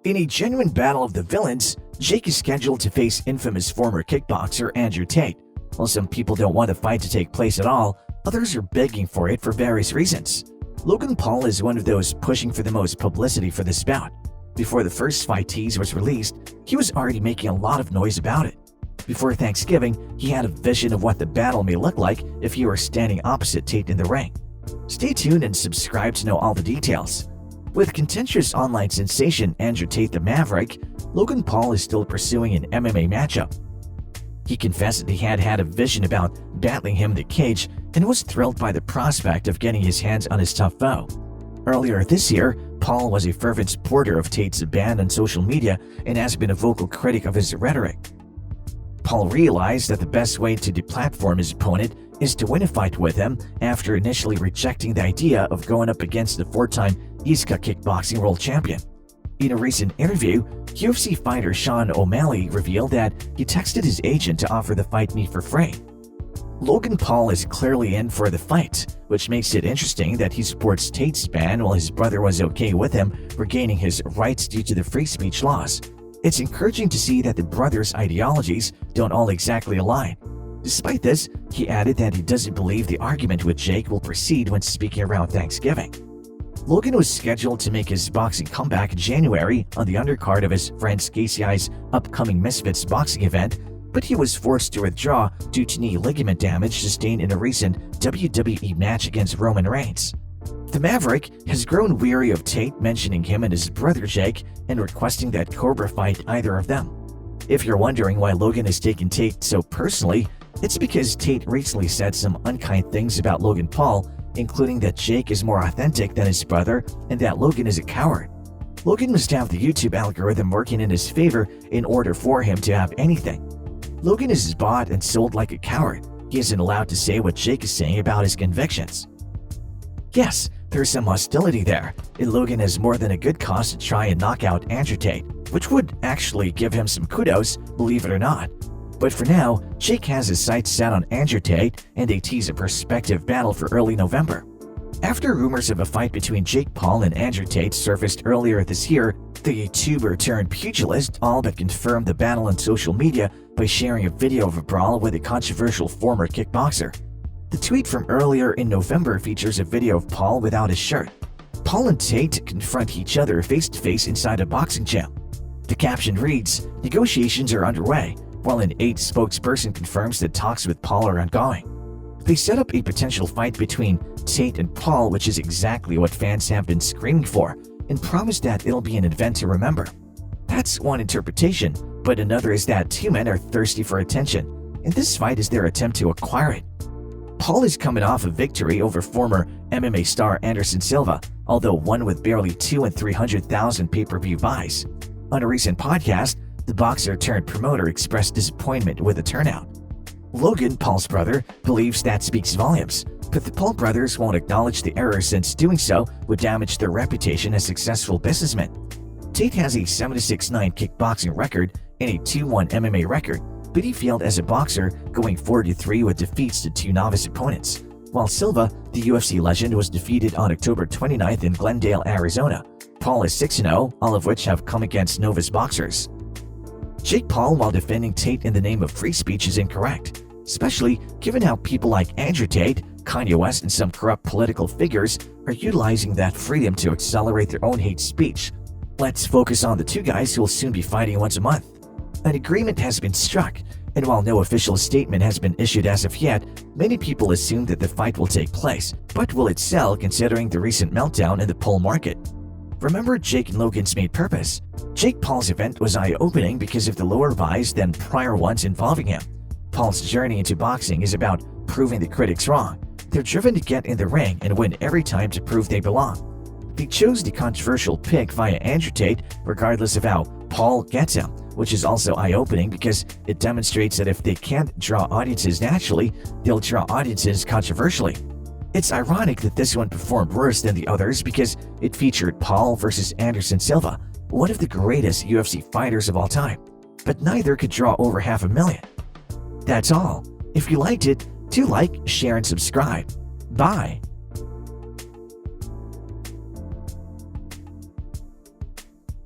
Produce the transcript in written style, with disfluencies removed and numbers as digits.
In a genuine battle of the villains, Jake is scheduled to face infamous former kickboxer Andrew Tate. While some people don't want the fight to take place at all, others are begging for it for various reasons. Logan Paul is one of those pushing for the most publicity for this bout. Before the first fight tease was released, he was already making a lot of noise about it. Before Thanksgiving, he had a vision of what the battle may look like if he were standing opposite Tate in the ring. Stay tuned and subscribe to know all the details. With contentious online sensation Andrew Tate the Maverick, Logan Paul is still pursuing an MMA matchup. He confessed that he had a vision about battling him in the cage and was thrilled by the prospect of getting his hands on his tough foe. Earlier this year, Paul was a fervent supporter of Tate's ban on social media and has been a vocal critic of his rhetoric. Paul realized that the best way to deplatform his opponent is to win a fight with him after initially rejecting the idea of going up against the four-time ISKA kickboxing world champion. In a recent interview, UFC fighter Sean O'Malley revealed that he texted his agent to offer the fight me for free. Logan Paul is clearly in for the fight, which makes it interesting that he supports Tate's ban while his brother was okay with him regaining his rights due to the free speech laws. It's encouraging to see that the brothers' ideologies don't all exactly align. Despite this, he added that he doesn't believe the argument with Jake will proceed when speaking around Thanksgiving. Logan was scheduled to make his boxing comeback in January on the undercard of his friend KCI's upcoming Misfits boxing event, but he was forced to withdraw due to knee ligament damage sustained in a recent WWE match against Roman Reigns. The Maverick has grown weary of Tate mentioning him and his brother Jake and requesting that Cobra fight either of them. If you're wondering why Logan has taken Tate so personally, it's because Tate recently said some unkind things about Logan Paul, including that Jake is more authentic than his brother and that Logan is a coward. Logan must have the YouTube algorithm working in his favor in order for him to have anything. Logan is bought and sold like a coward. He isn't allowed to say what Jake is saying about his convictions. Yes, there's some hostility there, and Logan has more than a good cause to try and knock out Andrew Tate, which would actually give him some kudos, believe it or not. But for now, Jake has his sights set on Andrew Tate, and they tease a prospective battle for early November. After rumors of a fight between Jake Paul and Andrew Tate surfaced earlier this year, the YouTuber turned pugilist all but confirmed the battle on social media by sharing a video of a brawl with a controversial former kickboxer. The tweet from earlier in November features a video of Paul without his shirt. Paul and Tate confront each other face-to-face inside a boxing gym. The caption reads, "Negotiations are underway," while an Tate spokesperson confirms that talks with Paul are ongoing. They set up a potential fight between Tate and Paul, which is exactly what fans have been screaming for, and promise that it'll be an event to remember. That's one interpretation, but another is that two men are thirsty for attention, and this fight is their attempt to acquire it. Paul is coming off a victory over former MMA star Anderson Silva, although one with barely 200,000 and 300,000 pay-per-view buys. On a recent podcast, the boxer turned promoter expressed disappointment with the turnout. Logan, Paul's brother, believes that speaks volumes, but the Paul brothers won't acknowledge the error since doing so would damage their reputation as successful businessmen. Tate has a 7-6-9 kickboxing record and a 2-1 MMA record, but he failed as a boxer, going 4-3 with defeats to two novice opponents, while Silva, the UFC legend, was defeated on October 29th in Glendale, Arizona. Paul is 6-0, all of which have come against novice boxers. Jake Paul, while defending Tate in the name of free speech, is incorrect, especially given how people like Andrew Tate, Kanye West, and some corrupt political figures are utilizing that freedom to accelerate their own hate speech. Let's focus on the two guys who will soon be fighting once a month. An agreement has been struck, and while no official statement has been issued as of yet, many people assume that the fight will take place, but will it sell considering the recent meltdown in the pole market? Remember Jake and Logan's main purpose? Jake Paul's event was eye-opening because of the lower buys than prior ones involving him. Paul's journey into boxing is about proving the critics wrong. They're driven to get in the ring and win every time to prove they belong. They chose the controversial pick via Andrew Tate regardless of how Paul gets him, which is also eye-opening because it demonstrates that if they can't draw audiences naturally, they'll draw audiences controversially. It's ironic that this one performed worse than the others because it featured Paul versus Anderson Silva, one of the greatest UFC fighters of all time, but neither could draw over 500,000. That's all. If you liked it, do like, share, and subscribe. Bye.